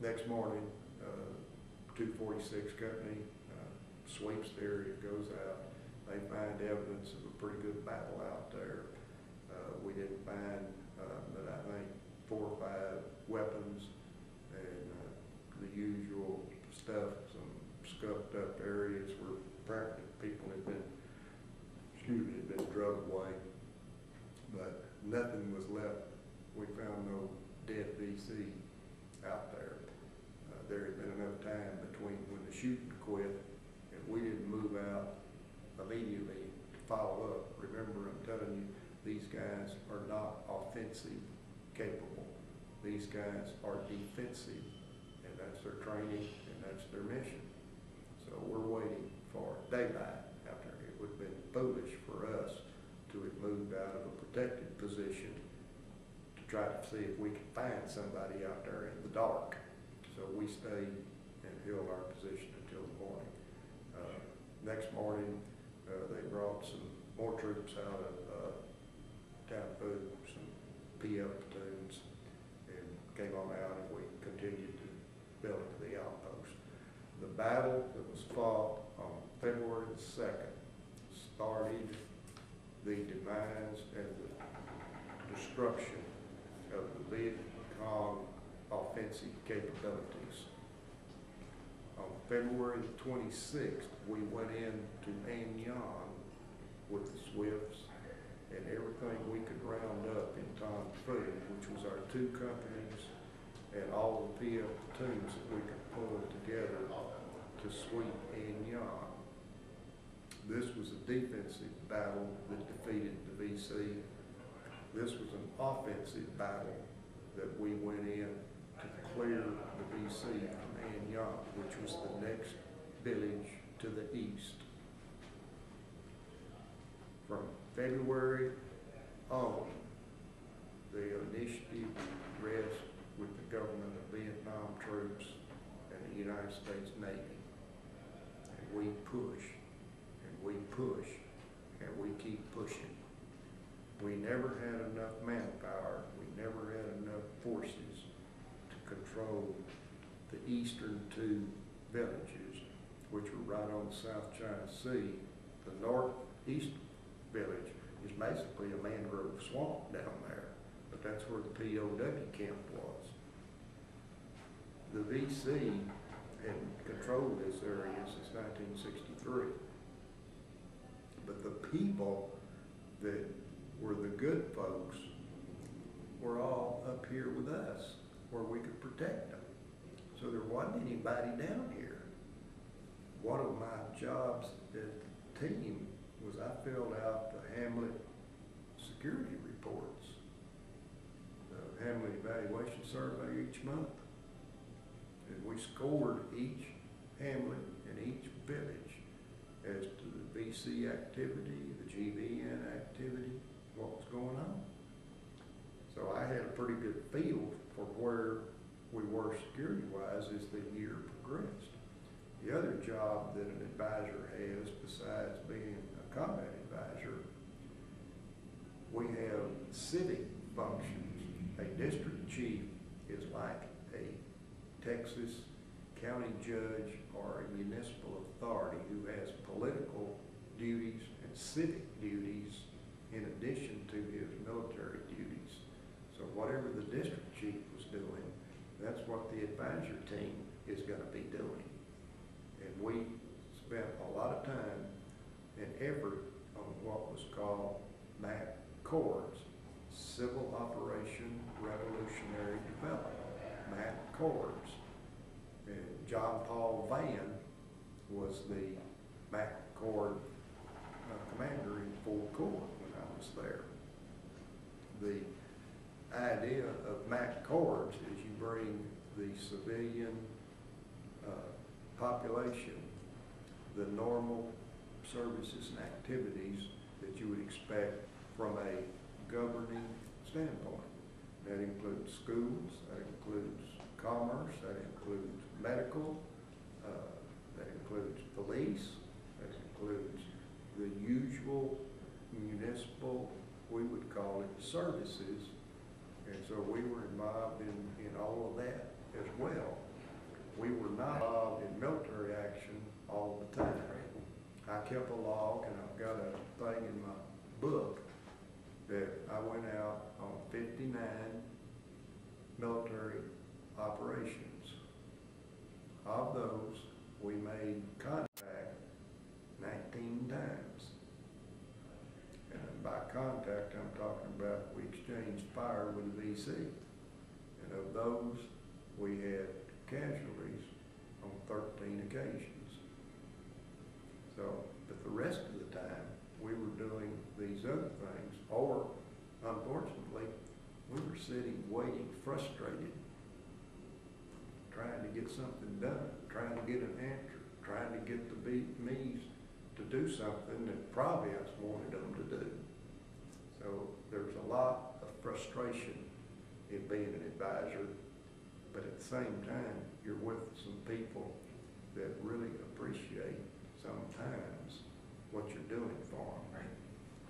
Next morning, 246 company sweeps the area, goes out. They find evidence of a pretty good battle out there. We didn't find, but I think 4 or 5 weapons and the usual stuff, some scuffed up areas where apparently people had been, drugged away, but nothing was left. We found no dead VC out there. There had been enough time between when the shooting quit and we didn't move out immediately to follow up. Remember, I'm telling you, these guys are not offensive capable. These guys are defensive, and that's their training and that's their mission. So we're waiting for daylight out there. It would have been foolish for us to have moved out of a protected position to try to see if we could find somebody out there in the dark. So we stayed and held our position until the morning. Next morning, they brought some more troops out of town food, some PF platoons, and came on out, and we continued to build to the outpost. The battle that was fought on February the 2nd started the demise and the destruction of the Vietcong offensive capabilities. On February the 26th, we went into Marion with the Swifts and everything we could round up in Tom Food, which was our 2 companies and all the PF platoons that we could pull together to sweep Marion. This was a defensive battle that defeated the VC. This was an offensive battle that we went in to clear the VC from Marion, which was the next village to the east. From February on, the initiative rests with the government of Vietnam troops and the United States Navy. And we push, and we push, and we keep pushing. We never had enough manpower, we never had enough forces to control the eastern 2 villages, which were right on the South China Sea. The northeast village is basically a mangrove swamp down there, but that's where the POW camp was. The VC had controlled this area since 1963, but the people that were the good folks were all up here with us where we could protect them. So there wasn't anybody down here. One of my jobs as the team was I filled out the Hamlet security reports, the Hamlet evaluation survey each month. And we scored each hamlet and each village as to the VC activity, the GVN activity, what was going on. So I had a pretty good feel for where we were security-wise as the year progressed. The other job that an advisor has, besides being a combat advisor, we have civic functions. A district chief is like a Texas county judge or a municipal authority who has political duties and civic duties in addition to his military duties. So whatever the district chief was doing, that's what the advisor team is going to be doing. And we spent a lot of time and effort on what was called MAC Corps, Civil Operation Revolutionary Development, MAC Corps. And John Paul Vann was the MAC Corps commander in full Corps when I was there. The idea of MAC Corps is you bring the civilian population the normal services and activities that you would expect from a governing standpoint. That includes schools, that includes commerce, that includes medical, that includes police, that includes the usual municipal, we would call it, services. And so we were involved in all of that as well. we were not involved in military action all the time. I kept a log, and I've got a thing in my book that I went out on 59 military operations. Of those, we made contact 19 times. And by contact, I'm talking about we exchanged fire with the VC. And of those, we had casualties on 13 occasions. So, but the rest of the time, we were doing these other things, or unfortunately, we were sitting, waiting, frustrated, trying to get something done, trying to get an answer, trying to get the Vietnamese to do something that probably us wanted them to do. So there's a lot of frustration in being an advisor, but at the same time, you're with some people that really appreciate sometimes what you're doing for them. Right.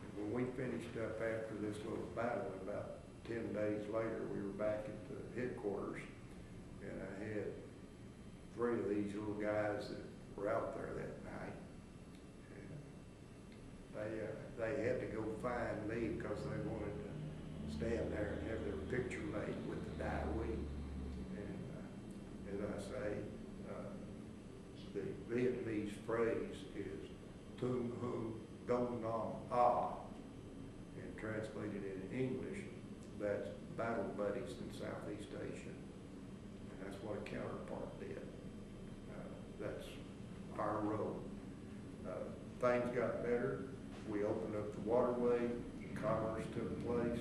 And when we finished up after this little battle, about 10 days later, we were back at the headquarters, and I had 3 of these little guys that were out there that night. And they had to go find me because they wanted to stand there and have their picture made with the diary. And as I say, the Vietnamese phrase is "Tung Hung Dong Nam Ah," and translated in English, that's battle buddies in Southeast Asia. And that's what a counterpart did. That's our role. Things got better. We opened up the waterway, commerce took place.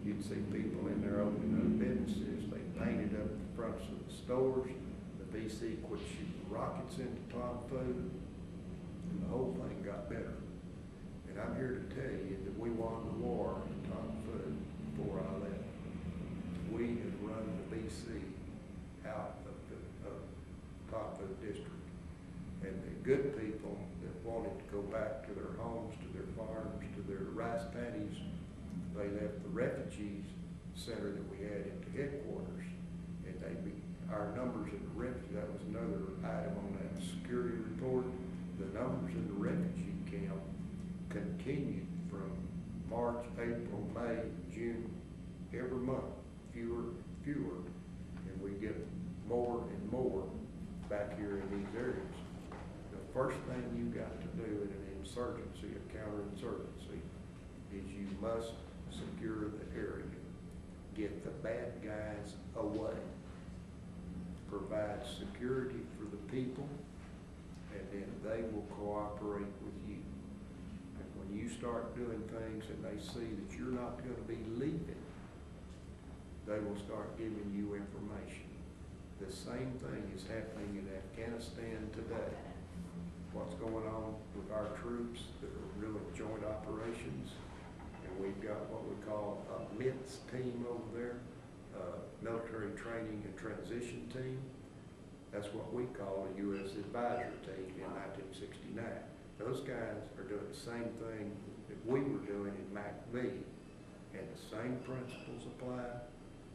You'd see people in there opening up businesses. They painted up the fronts of the stores. The VC quit shooting rockets into Tom Food, and the whole thing got better. And I'm here to tell you that we won the war in Tom Food before I left. We had run the VC out of the Tom Food district. And the good people that wanted to go back to their homes, to their farms, to their rice paddies, they left the refugees center that we had into headquarters. And our numbers in the refugee, that was another item on that security report. The numbers in the refugee camp continued from March, April, May, June, every month, fewer and fewer. And we get more and more back here in these areas. The first thing you got to do in an insurgency, a counterinsurgency, is you must secure the area. Get the bad guys away. Provide security for the people, and then they will cooperate with you. And when you start doing things and they see that you're not going to be leaving, they will start giving you information. The same thing is happening in Afghanistan today. What's going on with our troops that are doing joint operations, and we've got what we call a MITS team over there, Military Training and Transition Team. That's what we call a U.S. Advisor Team in 1969. Those guys are doing the same thing that we were doing in MACV, and the same principles apply,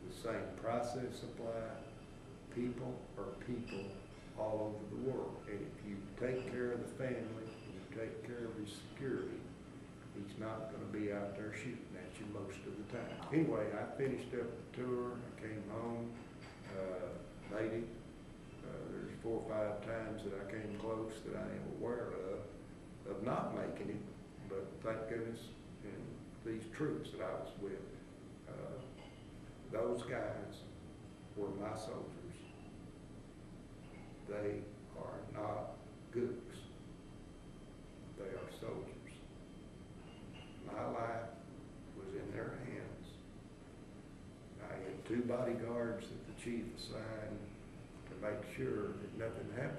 the same process apply. People are people all over the world, and if you take care of the family, and you take care of his security, he's not going to be out there shooting at you most of the time. Anyway, I finished up the tour. I came home, made it. There's 4 or 5 times that I came close that I am aware of not making it, but thank goodness, and these troops that I was with, those guys were my soldiers. They are not gooks. They are soldiers. My life was in their hands. I had 2 bodyguards that the chief assigned to make sure that nothing happened